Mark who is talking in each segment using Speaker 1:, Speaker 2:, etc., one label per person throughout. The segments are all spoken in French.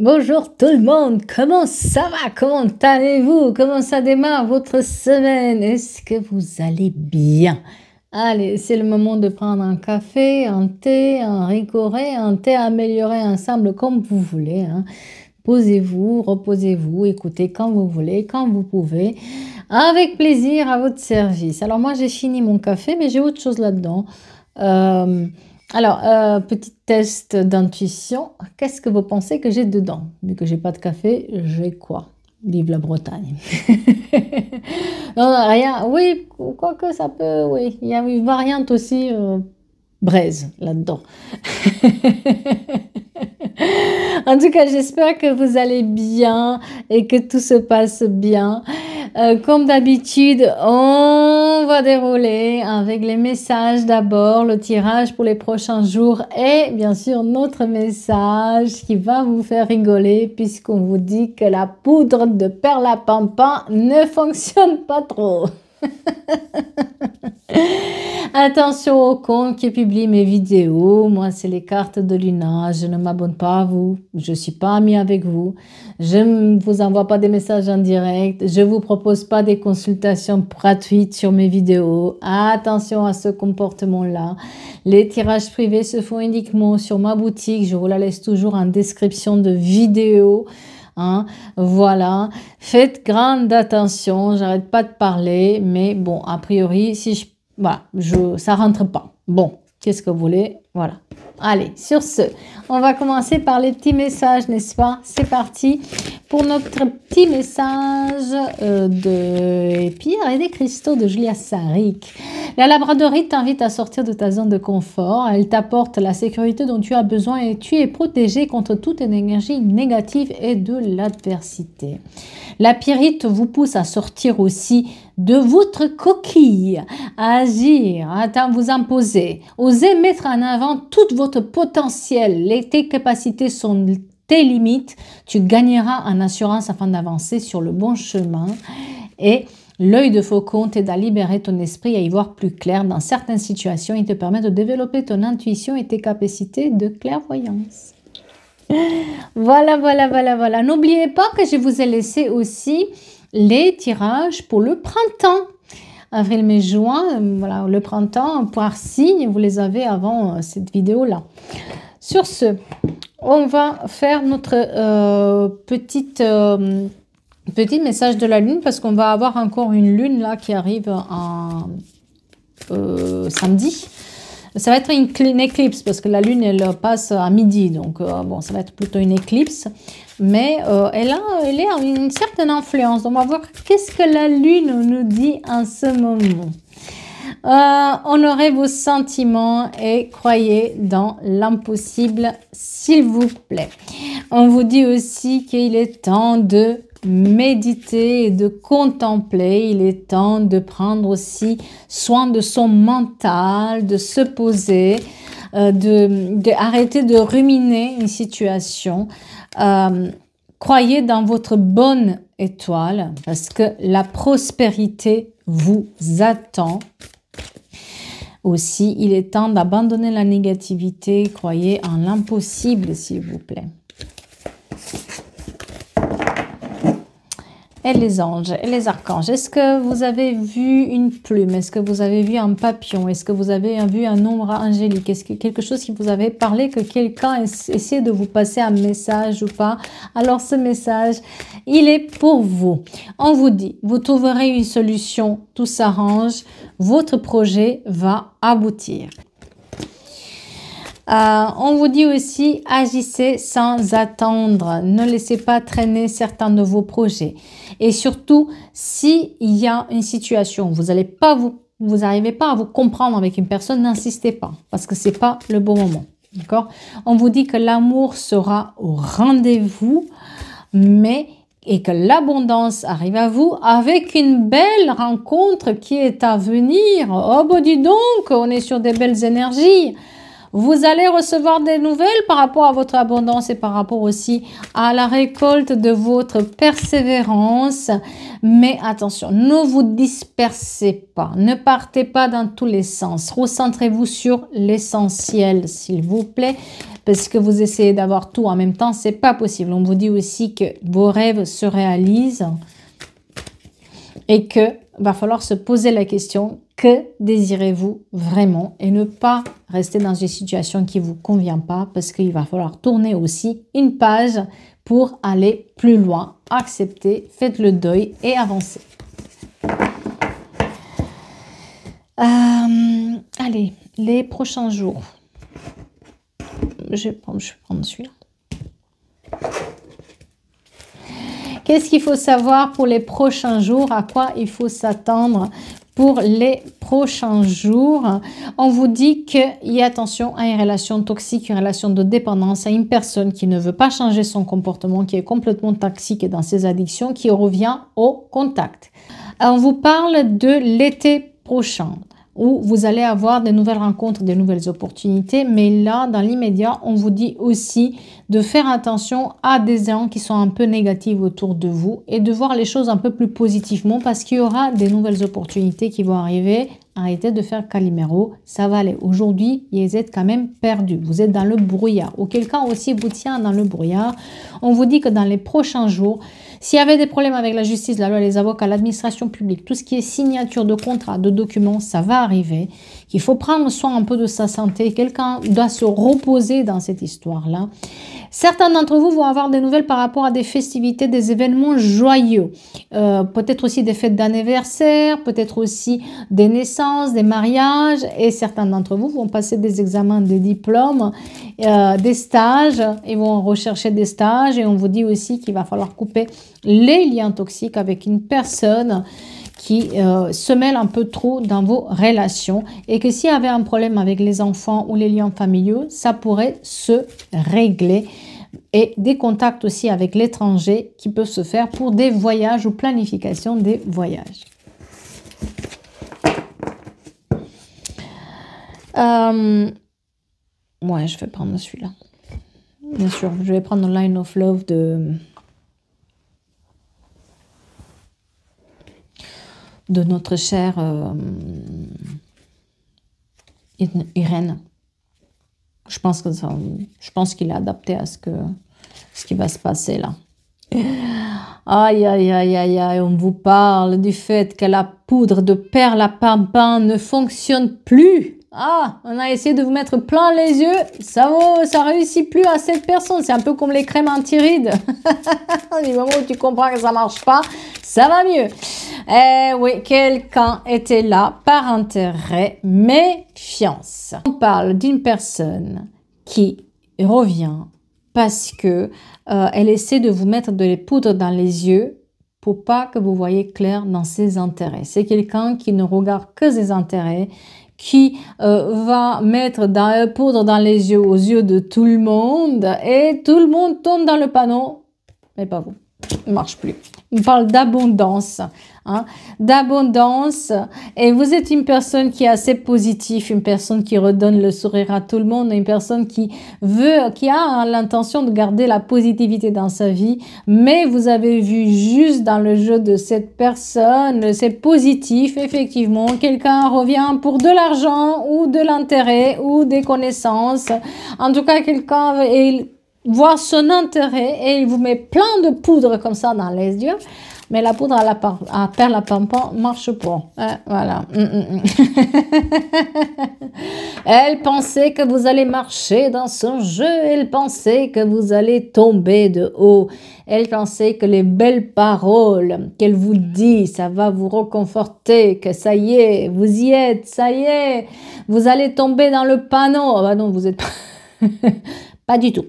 Speaker 1: Bonjour tout le monde, comment ça va? Comment allez-vous? Comment ça démarre votre semaine? Est-ce que vous allez bien? Allez, c'est le moment de prendre un café, un thé, un ricoré, un thé amélioré ensemble comme vous voulez, hein. Posez-vous, reposez-vous, écoutez quand vous voulez, quand vous pouvez, avec plaisir à votre service. Alors moi j'ai fini mon café, mais j'ai autre chose là-dedans. Euh, Petit test d'intuition. Qu'est-ce que vous pensez que j'ai dedans? Vu que j'ai pas de café, j'ai quoi? Vive la Bretagne. Non, rien. Oui, quoique ça peut. Oui, il y a une variante aussi braise là-dedans. En tout cas, j'espère que vous allez bien et que tout se passe bien. Comme d'habitude, on va dérouler avec les messages d'abord, le tirage pour les prochains jours et bien sûr notre message qui va vous faire rigoler puisqu'on vous dit que la poudre de perlimpinpin ne fonctionne pas trop. Attention au compte qui publie mes vidéos. Moi, c'est les cartes de Luna. Je ne m'abonne pas à vous. Je ne suis pas amie avec vous. Je ne vous envoie pas des messages en direct. Je ne vous propose pas des consultations gratuites sur mes vidéos. Attention à ce comportement-là. Les tirages privés se font uniquement sur ma boutique. Je vous la laisse toujours en description de vidéo. Hein, voilà, faites grande attention, j'arrête pas de parler, mais bon, a priori, si je, voilà, ça rentre pas. Bon, qu'est-ce que vous voulez? Voilà. Allez, sur ce, on va commencer par les petits messages, n'est-ce pas? C'est parti pour notre petit message de Pierre et des cristaux de Julia Saric. La labradorite t'invite à sortir de ta zone de confort. Elle t'apporte la sécurité dont tu as besoin et tu es protégé contre toute énergie négative et de l'adversité. La pyrite vous pousse à sortir aussi de votre coquille, à agir, à vous imposer. Osez mettre en avant tout votre potentiel. Tes capacités sont tes limites. Tu gagneras en assurance afin d'avancer sur le bon chemin. Et l'œil de faucon t'aide à libérer ton esprit et à y voir plus clair. Dans certaines situations, il te permet de développer ton intuition et tes capacités de clairvoyance. Voilà. N'oubliez pas que je vous ai laissé aussi les tirages pour le printemps. Avril, mai, juin, voilà, le printemps, par signe, vous les avez avant cette vidéo-là. Sur ce, on va faire notre petit message de la lune parce qu'on va avoir encore une lune là qui arrive en samedi. Ça va être une éclipse parce que la lune elle passe à midi, donc bon, ça va être plutôt une éclipse, mais elle a une certaine influence. Donc on va voir qu'est-ce que la lune nous dit en ce moment. Honorez vos sentiments et croyez dans l'impossible, s'il vous plaît. On vous dit aussi qu'il est temps de méditer et de contempler. Il est temps de prendre aussi soin de son mental, de se poser, d'arrêter de ruminer une situation. Croyez dans votre bonne étoile parce que la prospérité vous attend. Aussi, il est temps d'abandonner la négativité. Croyez en l'impossible, s'il vous plaît. Et les anges et les archanges. Est-ce que vous avez vu une plume? Est-ce que vous avez vu un papillon? Est-ce que vous avez vu un ombre angélique? Est-ce que quelque chose qui vous avait parlé, que quelqu'un essaie de vous passer un message ou pas? Alors ce message, il est pour vous. On vous dit, vous trouverez une solution, tout s'arrange, votre projet va aboutir. On vous dit aussi, agissez sans attendre. Ne laissez pas traîner certains de vos projets. Et surtout, s'il y a une situation où vous n'arrivez pas à vous comprendre avec une personne, n'insistez pas. Parce que ce n'est pas le bon moment. D'accord? On vous dit que l'amour sera au rendez-vous, et que l'abondance arrive à vous avec une belle rencontre qui est à venir. Oh, bah dis donc, on est sur des belles énergies. Vous allez recevoir des nouvelles par rapport à votre abondance et par rapport aussi à la récolte de votre persévérance. Mais attention, ne vous dispersez pas. Ne partez pas dans tous les sens. Recentrez-vous sur l'essentiel, s'il vous plaît. parce que vous essayez d'avoir tout en même temps, c'est pas possible. On vous dit aussi que vos rêves se réalisent et que va falloir se poser la question, que désirez-vous vraiment, et ne pas rester dans une situation qui ne vous convient pas, parce qu'il va falloir tourner aussi une page pour aller plus loin. Acceptez, faites le deuil et avancez. Allez, les prochains jours. Je vais prendre celui-là. Qu'est-ce qu'il faut savoir pour les prochains jours? À quoi il faut s'attendre pour les prochains jours? On vous dit qu'il y a attention à une relation toxique, une relation de dépendance, à une personne qui ne veut pas changer son comportement, qui est complètement toxique dans ses addictions, qui revient au contact. On vous parle de l'été prochain, où vous allez avoir de nouvelles rencontres, de nouvelles opportunités. Mais là, dans l'immédiat, on vous dit aussi de faire attention à des gens qui sont un peu négatifs autour de vous et de voir les choses un peu plus positivement parce qu'il y aura des nouvelles opportunités qui vont arriver. Arrêtez de faire Calimero, ça va aller. Aujourd'hui, vous êtes quand même perdu. Vous êtes dans le brouillard. Ou quelqu'un aussi vous tient dans le brouillard. On vous dit que dans les prochains jours, s'il y avait des problèmes avec la justice, la loi, les avocats, l'administration publique, tout ce qui est signature de contrats, de documents, ça va arriver. Il faut prendre soin un peu de sa santé. Quelqu'un doit se reposer dans cette histoire-là. Certains d'entre vous vont avoir des nouvelles par rapport à des festivités, des événements joyeux. Peut-être aussi des fêtes d'anniversaire, peut-être aussi des naissances, des mariages. Et certains d'entre vous vont passer des examens, des diplômes, des stages. Ils vont rechercher des stages. Et on vous dit aussi qu'il va falloir couper les liens toxiques avec une personne qui se mêle un peu trop dans vos relations et que s'il y avait un problème avec les enfants ou les liens familiaux, ça pourrait se régler. Et des contacts aussi avec l'étranger qui peuvent se faire pour des voyages ou planification des voyages. Ouais, je vais prendre celui-là. Bien sûr, je vais prendre Line of Love de notre chère Irène. Je pense qu'il est adapté à ce qui va se passer là. Aïe, aïe, aïe, aïe, aïe, on vous parle du fait que la poudre de perlimpinpin ne fonctionne plus. Ah, on a essayé de vous mettre plein les yeux, ça réussit plus à cette personne. C'est un peu comme les crèmes anti-rides. Du moment où tu comprends que ça marche pas, ça va mieux. Eh oui, quelqu'un était là par intérêt, méfiance. On parle d'une personne qui revient parce que elle essaie de vous mettre de la poudre dans les yeux pour pas que vous voyez clair dans ses intérêts. C'est quelqu'un qui ne regarde que ses intérêts, qui va mettre de la poudre dans les yeux aux yeux de tout le monde et tout le monde tombe dans le panneau, mais pas vous. Ne marche plus. On parle d'abondance, hein, d'abondance. Et vous êtes une personne qui est assez positive, une personne qui redonne le sourire à tout le monde, une personne qui a l'intention de garder la positivité dans sa vie. Mais vous avez vu juste dans le jeu de cette personne, c'est positif, effectivement. Quelqu'un revient pour de l'argent ou de l'intérêt ou des connaissances. En tout cas, quelqu'un voit son intérêt et il vous met plein de poudre comme ça dans les yeux, mais la poudre à perlimpinpin marche pas. Voilà. Elle pensait que vous allez marcher dans son jeu, elle pensait que vous allez tomber de haut, elle pensait que les belles paroles qu'elle vous dit, ça va vous réconforter, que ça y est, vous y êtes, ça y est, vous allez tomber dans le panneau. Ah bah non, vous êtes pas du tout.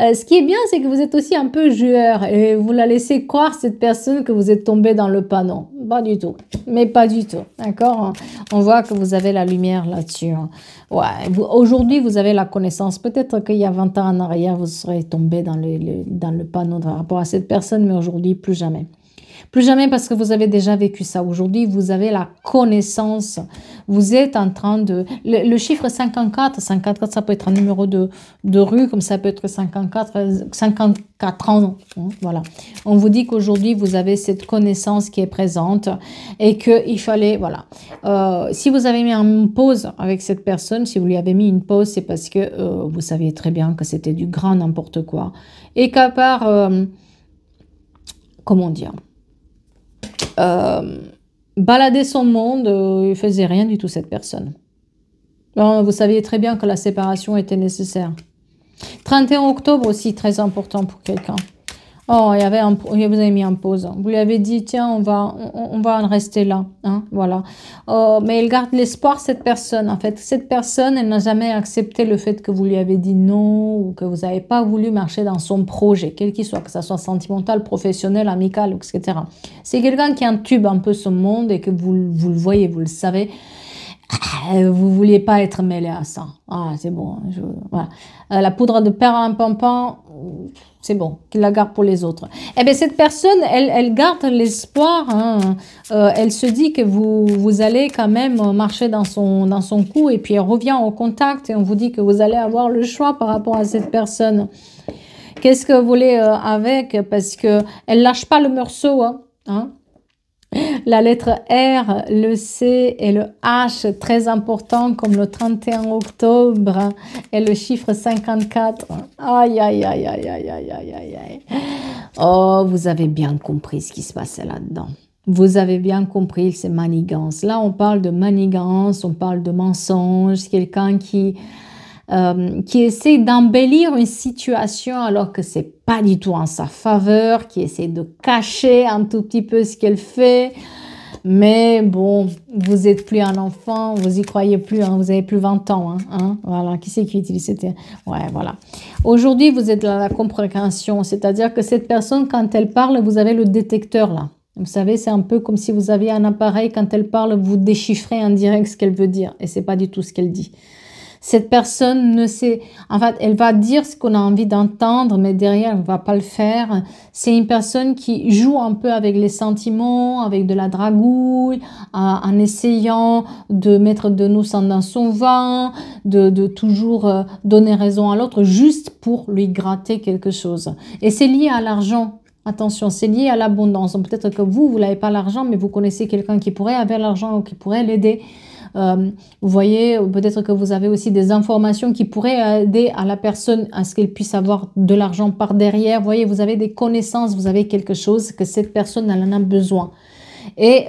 Speaker 1: Ce qui est bien, c'est que vous êtes aussi un peu joueur et vous la laissez croire, cette personne, que vous êtes tombé dans le panneau. Pas du tout, mais pas du tout, d'accord? On voit que vous avez la lumière là-dessus. Ouais, aujourd'hui, vous avez la connaissance. Peut-être qu'il y a 20 ans en arrière, vous serez tombé dans le panneau par rapport à cette personne, mais aujourd'hui, plus jamais. Plus jamais parce que vous avez déjà vécu ça. Aujourd'hui, vous avez la connaissance. Vous êtes en train de... Le chiffre 54, 54, ça peut être un numéro de rue, comme ça peut être 54 ans. Voilà. On vous dit qu'aujourd'hui, vous avez cette connaissance qui est présente et qu'il fallait... Voilà. Si vous avez mis une pause avec cette personne, si vous lui avez mis une pause, c'est parce que vous saviez très bien que c'était du grand n'importe quoi. Et qu'à part... comment dire, balader son monde, il faisait rien du tout cette personne. Alors, vous saviez très bien que la séparation était nécessaire. 31 octobre aussi, très important pour quelqu'un. Oh, vous avez mis en pause. Vous lui avez dit, tiens, on va en rester là. Hein, voilà. Mais elle garde l'espoir, cette personne. En fait, cette personne, elle n'a jamais accepté le fait que vous lui avez dit non ou que vous n'avez pas voulu marcher dans son projet, quel qu'il soit, que ce soit sentimental, professionnel, amical, etc. C'est quelqu'un qui entube un peu son monde et que vous le voyez, vous le savez. Vous ne vouliez pas être mêlé à ça. Ah, c'est bon. Voilà. La poudre de perlimpinpin, c'est bon, qu'il la garde pour les autres. Eh bien, cette personne, elle garde l'espoir. Hein. Elle se dit que vous allez quand même marcher dans son coup et puis elle revient en contact et on vous dit que vous allez avoir le choix par rapport à cette personne. Qu'est-ce que vous voulez avec? Parce qu'elle ne lâche pas le morceau. Hein. La lettre R, le C et le H, très important comme le 31 octobre et le chiffre 54. Aïe, aïe, aïe, aïe, aïe, aïe, aïe, aïe. Oh, vous avez bien compris ce qui se passait là-dedans. Vous avez bien compris, c'est manigance. Là, on parle de manigance, on parle de mensonge, quelqu'un qui essaie d'embellir une situation alors que c'est pas du tout en sa faveur, qui essaie de cacher un tout petit peu ce qu'elle fait. Mais bon, vous n'êtes plus un enfant, vous y croyez plus, hein, vous avez plus 20 ans. Voilà, qui c'est qui utilise cette... Ouais, voilà. Aujourd'hui, vous êtes dans la compréhension, c'est-à-dire que cette personne, quand elle parle, vous avez le détecteur là. Vous savez, c'est un peu comme si vous aviez un appareil, quand elle parle, vous déchiffrez en direct ce qu'elle veut dire. Et c'est pas du tout ce qu'elle dit. Cette personne ne sait, en fait, elle va dire ce qu'on a envie d'entendre, mais derrière, elle ne va pas le faire. C'est une personne qui joue un peu avec les sentiments, avec de la dragouille, en essayant de mettre de nous dans son vin, de toujours donner raison à l'autre, juste pour lui gratter quelque chose. Et c'est lié à l'argent. Attention, c'est lié à l'abondance. Peut-être que vous n'avez pas l'argent, mais vous connaissez quelqu'un qui pourrait avoir l'argent ou qui pourrait l'aider. Vous voyez, peut-être que vous avez aussi des informations qui pourraient aider à la personne à ce qu'elle puisse avoir de l'argent par derrière. Vous voyez, vous avez des connaissances, vous avez quelque chose que cette personne elle en a besoin. Et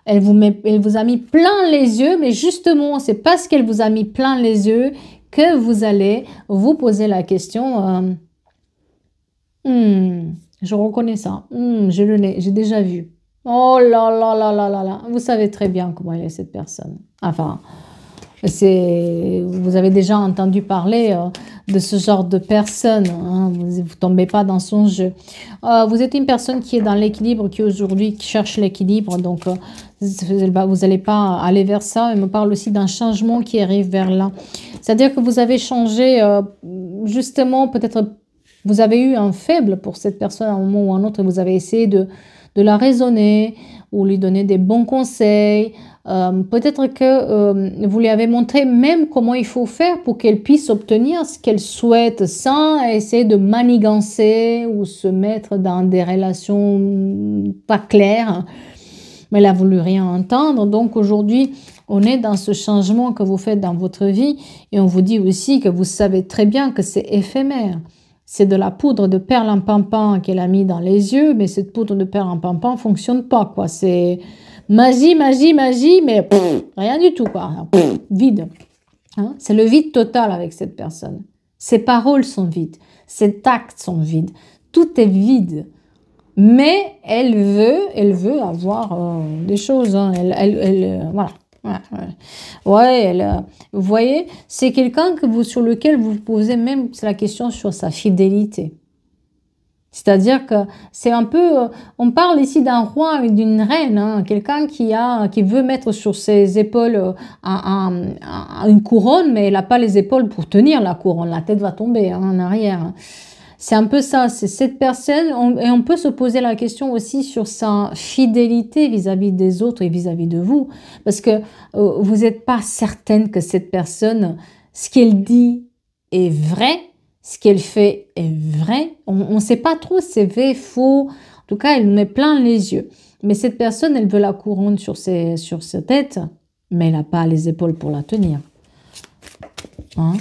Speaker 1: elle vous a mis plein les yeux, mais justement, c'est parce qu'elle vous a mis plein les yeux que vous allez vous poser la question je reconnais ça, j'ai déjà vu. Oh là là là là là là, vous savez très bien comment elle est cette personne. Enfin, vous avez déjà entendu parler de ce genre de personne. Hein, vous ne tombez pas dans son jeu. Vous êtes une personne qui est dans l'équilibre, qui aujourd'hui cherche l'équilibre. Donc, vous n'allez pas aller vers ça. Elle me parle aussi d'un changement qui arrive vers là. C'est-à-dire que vous avez changé, justement, peut-être vous avez eu un faible pour cette personne à un moment ou à un autre. Vous avez essayé de la raisonner ou lui donner des bons conseils. Peut-être que vous lui avez montré même comment il faut faire pour qu'elle puisse obtenir ce qu'elle souhaite sans essayer de manigancer ou se mettre dans des relations pas claires. Mais elle a voulu rien entendre. Donc aujourd'hui, on est dans ce changement que vous faites dans votre vie et on vous dit aussi que vous savez très bien que c'est éphémère. C'est de la poudre de perlimpinpin qu'elle a mis dans les yeux, mais cette poudre de perlimpinpin ne fonctionne pas, quoi. C'est magie, magie, magie, mais rien du tout, quoi. Vide. Hein? C'est le vide total avec cette personne. Ses paroles sont vides, ses actes sont vides, tout est vide. Mais elle veut avoir des choses. Hein. Voilà. Ouais, vous voyez, c'est quelqu'un sur lequel vous posez même la question sur sa fidélité. C'est-à-dire que c'est un peu, on parle ici d'un roi et d'une reine, hein, quelqu'un qui veut mettre sur ses épaules une couronne, mais elle n'a pas les épaules pour tenir la couronne, la tête va tomber en arrière. C'est un peu ça, c'est cette personne, et on peut se poser la question aussi sur sa fidélité vis-à-vis des autres et vis-à-vis de vous, parce que vous n'êtes pas certaine que cette personne, ce qu'elle dit est vrai, ce qu'elle fait est vrai. On ne sait pas trop si c'est vrai, faux. En tout cas, elle met plein les yeux. Mais cette personne, elle veut la couronne sur sa tête, mais elle n'a pas les épaules pour la tenir. Hein?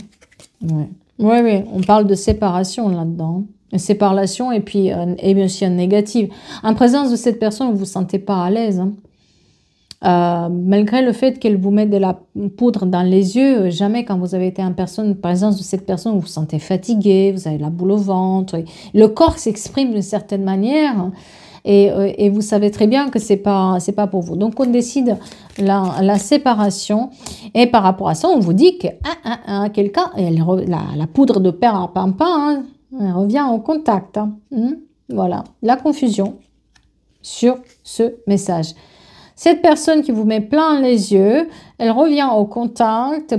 Speaker 1: Ouais. Oui, oui, on parle de séparation là-dedans. Séparation et puis émotion négative. En présence de cette personne, vous ne vous sentez pas à l'aise. Hein. Malgré le fait qu'elle vous mette de la poudre dans les yeux, jamais quand vous avez été en présence de cette personne, vous vous sentez fatigué, vous avez la boule au ventre. Le corps s'exprime d'une certaine manière et vous savez très bien que c'est pas pour vous. Donc on décide la séparation et par rapport à ça, on vous dit que quelqu'un, la poudre de perlimpinpin, hein, elle revient en contact. Hein. Voilà, la confusion sur ce message. Cette personne qui vous met plein les yeux, elle revient au contact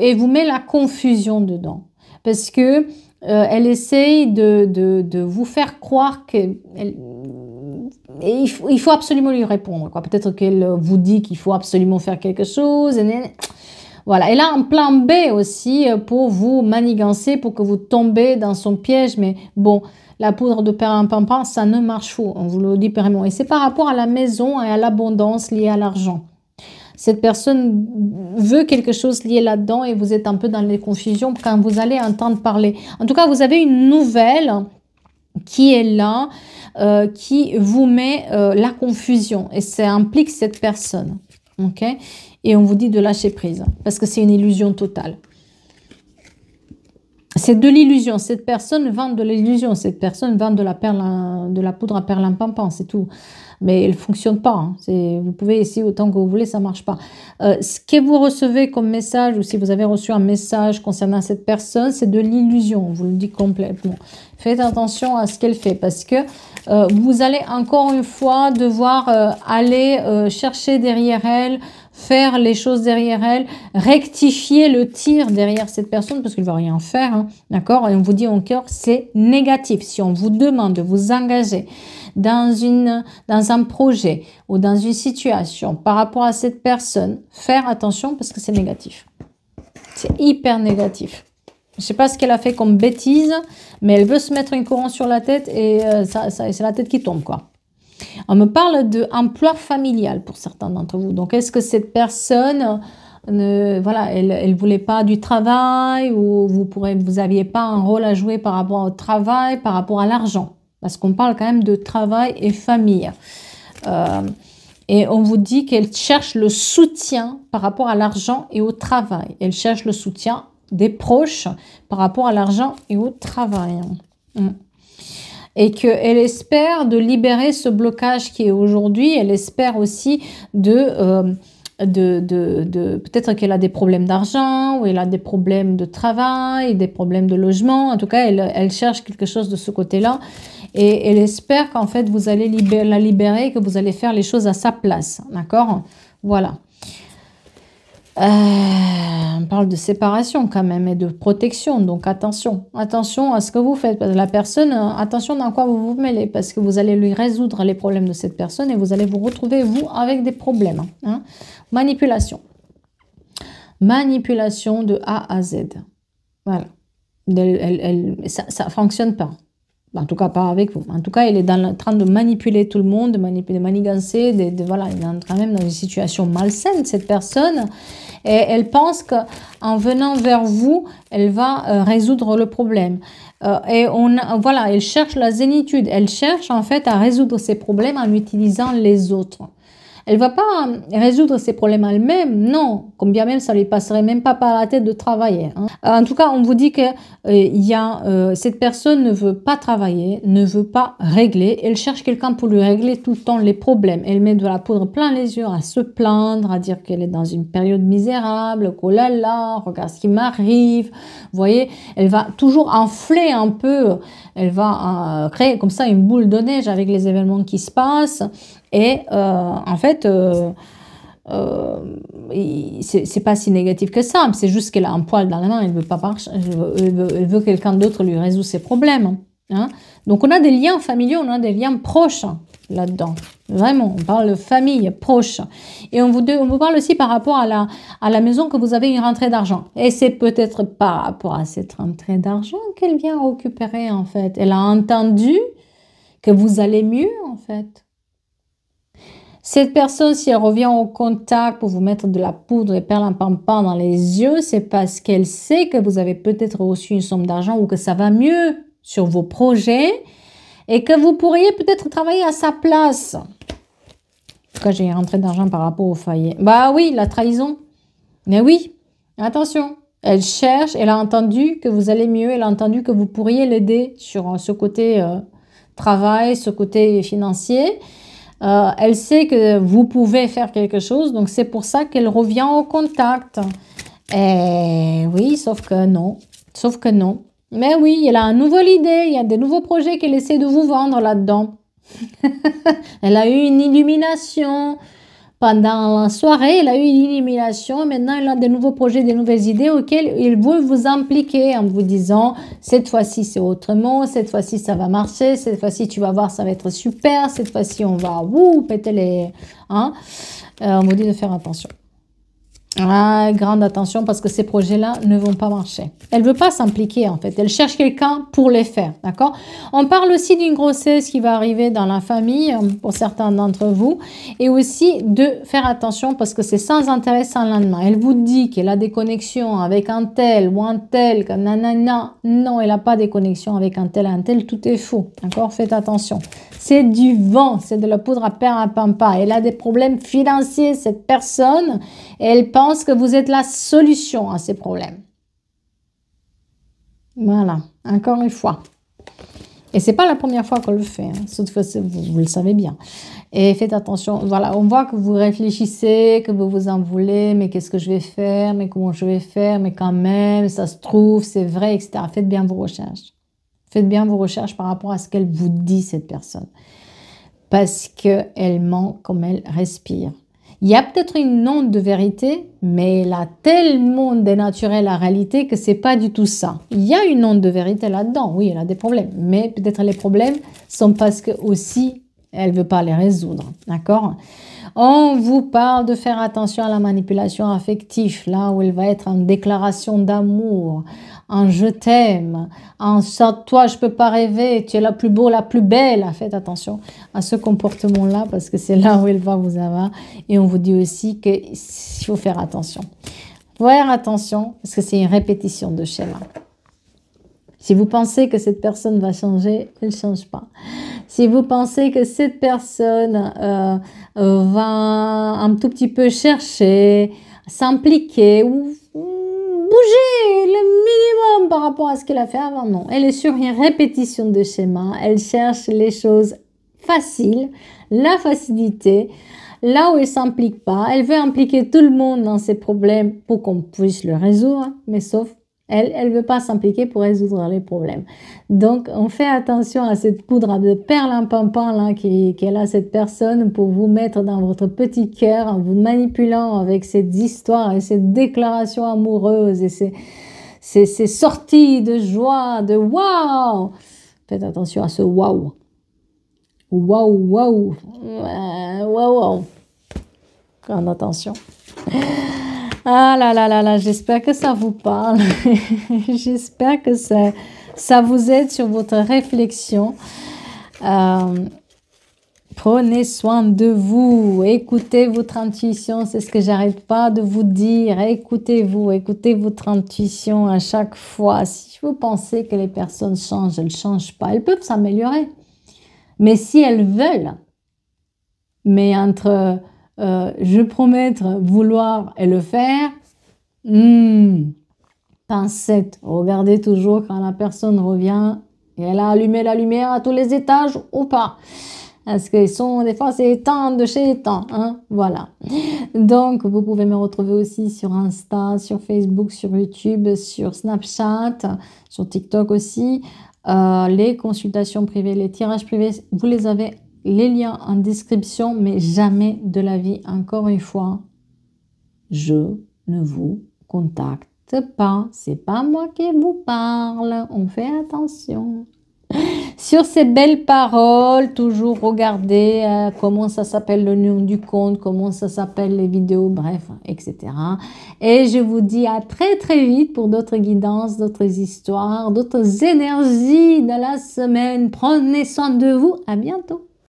Speaker 1: et vous met la confusion dedans. Parce que elle essaye de vous faire croire il faut absolument lui répondre. Peut-être qu'elle vous dit qu'il faut absolument faire quelque chose. Voilà. Elle a un plan B aussi pour vous manigancer, pour que vous tombez dans son piège. Mais bon, la poudre de perlimpinpin, ça ne marche pas. On vous le dit vraiment. Et c'est par rapport à la maison et à l'abondance liée à l'argent. Cette personne veut quelque chose lié là-dedans et vous êtes un peu dans les confusions quand vous allez entendre parler. En tout cas, vous avez une nouvelle qui est là, qui vous met la confusion. Et ça implique cette personne. Ok ? Et on vous dit de lâcher prise parce que c'est une illusion totale. C'est de l'illusion. Cette personne vend de l'illusion. Cette personne vend de la poudre à perlimpinpin, c'est tout. Mais elle ne fonctionne pas. Hein. Vous pouvez essayer autant que vous voulez, ça ne marche pas. Ce que vous recevez comme message, ou si vous avez reçu un message concernant cette personne, c'est de l'illusion. On vous le dit complètement. Faites attention à ce qu'elle fait parce que vous allez encore une fois devoir aller chercher derrière elle, faire les choses derrière elle, rectifier le tir derrière cette personne parce qu'il ne va rien faire, hein, d'accord? Et on vous dit encore, c'est négatif. Si on vous demande de vous engager dans un projet ou dans une situation par rapport à cette personne, faire attention parce que c'est négatif. C'est hyper négatif. Je ne sais pas ce qu'elle a fait comme bêtise, mais elle veut se mettre une couronne sur la tête et c'est la tête qui tombe, quoi. On me parle d'emploi familial pour certains d'entre vous. Donc, est-ce que cette personne, voilà, elle voulait pas du travail ou vous n'aviez pas un rôle à jouer par rapport au travail, par rapport à l'argent? Parce qu'on parle quand même de travail et famille. Et on vous dit qu'elle cherche le soutien par rapport à l'argent et au travail. Elle cherche le soutien des proches par rapport à l'argent et au travail. Et qu'elle espère de libérer ce blocage qui est aujourd'hui. Elle espère aussi peut-être qu'elle a des problèmes d'argent ou elle a des problèmes de travail, des problèmes de logement. En tout cas, elle cherche quelque chose de ce côté-là. Et elle espère qu'en fait, vous allez la libérer, que vous allez faire les choses à sa place. D'accord? Voilà. On parle de séparation quand même et de protection, donc attention à ce que vous faites. Parce que la personne, attention dans quoi vous vous mêlez, parce que vous allez lui résoudre les problèmes de cette personne et vous allez vous retrouver, vous, avec des problèmes. Hein. Manipulation. Manipulation de A à Z. Voilà. Ça ne fonctionne pas. En tout cas, pas avec vous. En tout cas, il est en train de manipuler tout le monde, de manigancer, voilà, il est quand même dans une situation malsaine, cette personne. Et elle pense qu'en venant vers vous, elle va résoudre le problème. Voilà, elle cherche la zénitude. Elle cherche en fait à résoudre ses problèmes en utilisant les autres. Elle ne va pas résoudre ses problèmes elle-même, non. Combien même ça ne lui passerait même pas par la tête de travailler. Hein. En tout cas, on vous dit que cette personne ne veut pas travailler, ne veut pas régler. Elle cherche quelqu'un pour lui régler tout le temps les problèmes. Elle met de la poudre plein les yeux à se plaindre, à dire qu'elle est dans une période misérable, qu'oh là là, regarde ce qui m'arrive. Vous voyez, elle va toujours enfler un peu. Elle va créer comme ça une boule de neige avec les événements qui se passent. Et en fait, c'est pas si négatif que ça. C'est juste qu'elle a un poil dans la main. Elle veut pas elle veut quelqu'un d'autre lui résoudre ses problèmes. Hein. Donc, on a des liens familiaux, on a des liens proches là-dedans. Vraiment, on parle de famille proche. Et on vous parle aussi par rapport à la maison que vous avez une rentrée d'argent. Et c'est peut-être par rapport à cette rentrée d'argent qu'elle vient récupérer, en fait. Elle a entendu que vous allez mieux, en fait. Cette personne, si elle revient au contact pour vous mettre de la poudre et perlimpinpin dans les yeux, c'est parce qu'elle sait que vous avez peut-être reçu une somme d'argent ou que ça va mieux sur vos projets et que vous pourriez peut-être travailler à sa place. Pourquoi j'ai rentré d'argent par rapport au foyer? Bah oui, la trahison. Mais oui, attention. Elle cherche, elle a entendu que vous allez mieux, elle a entendu que vous pourriez l'aider sur ce côté travail, ce côté financier. Elle sait que vous pouvez faire quelque chose, donc c'est pour ça qu'elle revient au contact. Et oui, sauf que non. Sauf que non. Mais oui, elle a une nouvelle idée, il y a des nouveaux projets qu'elle essaie de vous vendre là-dedans. Elle a eu une illumination pendant la soirée, elle a eu une illumination. Maintenant, elle a des nouveaux projets, des nouvelles idées auxquelles il veut vous impliquer en vous disant cette fois-ci c'est autrement, cette fois-ci ça va marcher, cette fois-ci tu vas voir ça va être super, cette fois-ci on va péter les... Hein? On vous dit de faire attention. Ah, grande attention parce que ces projets-là ne vont pas marcher. Elle ne veut pas s'impliquer en fait. Elle cherche quelqu'un pour les faire, d'accord? On parle aussi d'une grossesse qui va arriver dans la famille pour certains d'entre vous et aussi de faire attention parce que c'est sans intérêt, sans lendemain. Elle vous dit qu'elle a des connexions avec un tel ou un tel, que nanana. Non, elle n'a pas des connexions avec un tel, tout est faux, d'accord? Faites attention. C'est du vent, c'est de la poudre à perlimpinpin. Elle a des problèmes financiers, cette personne, et elle pense que vous êtes la solution à ces problèmes. Voilà, encore une fois. Et c'est pas la première fois qu'on le fait, hein. Cette fois, vous le savez bien. Et faites attention, voilà, on voit que vous réfléchissez, que vous vous en voulez, mais qu'est-ce que je vais faire, mais comment je vais faire, mais quand même, ça se trouve, c'est vrai, etc. Faites bien vos recherches. Faites bien vos recherches par rapport à ce qu'elle vous dit, cette personne. Parce qu'elle ment comme elle respire. Il y a peut-être une onde de vérité, mais elle a tellement dénaturé la réalité que c'est pas du tout ça. Il y a une onde de vérité là-dedans, oui, elle a des problèmes. Mais peut-être les problèmes sont parce que aussi, elle veut pas les résoudre, d'accord? On vous parle de faire attention à la manipulation affective, là où elle va être en déclaration d'amour, en je t'aime, en ça, toi je peux pas rêver, tu es la plus beau, la plus belle. Faites attention à ce comportement-là parce que c'est là où elle va vous avoir. Et on vous dit aussi qu'il faut faire attention. Faire attention parce que c'est une répétition de schéma. Si vous pensez que cette personne va changer, elle ne change pas. Si vous pensez que cette personne va un tout petit peu chercher, s'impliquer ou bouger le minimum par rapport à ce qu'elle a fait avant, non. Elle est sur une répétition de schéma. Elle cherche les choses faciles, la facilité, là où elle ne s'implique pas. Elle veut impliquer tout le monde dans ses problèmes pour qu'on puisse le résoudre, mais sauf elle ne veut pas s'impliquer pour résoudre les problèmes. Donc, on fait attention à cette poudre de perlimpinpin là qu'elle a cette personne pour vous mettre dans votre petit cœur en vous manipulant avec cette histoire et cette déclaration amoureuse et ces sorties de joie, de waouh. Faites attention à ce waouh. Waouh, waouh. Waouh, waouh. Grande attention. Ah là là là là, j'espère que ça vous parle. J'espère que ça vous aide sur votre réflexion. Prenez soin de vous. Écoutez votre intuition. C'est ce que j'arrête pas de vous dire. Écoutez-vous. Écoutez votre intuition à chaque fois. Si vous pensez que les personnes changent, elles ne changent pas. Elles peuvent s'améliorer. Mais si elles veulent, mais entre... je promettre, vouloir et le faire, pincette. Regardez toujours quand la personne revient et elle a allumé la lumière à tous les étages ou pas. Parce que des fois, c'est éteint de chez éteint. Hein, voilà. Donc, vous pouvez me retrouver aussi sur Insta, sur Facebook, sur YouTube, sur Snapchat, sur TikTok aussi. Les consultations privées, les tirages privés, vous les avez les liens en description, mais jamais de la vie. Encore une fois, je ne vous contacte pas. C'est pas moi qui vous parle. On fait attention. Sur ces belles paroles, toujours regarder comment ça s'appelle le nom du compte, comment ça s'appelle les vidéos, bref, etc. Et je vous dis à très très vite pour d'autres guidances, d'autres histoires, d'autres énergies de la semaine. Prenez soin de vous. À bientôt.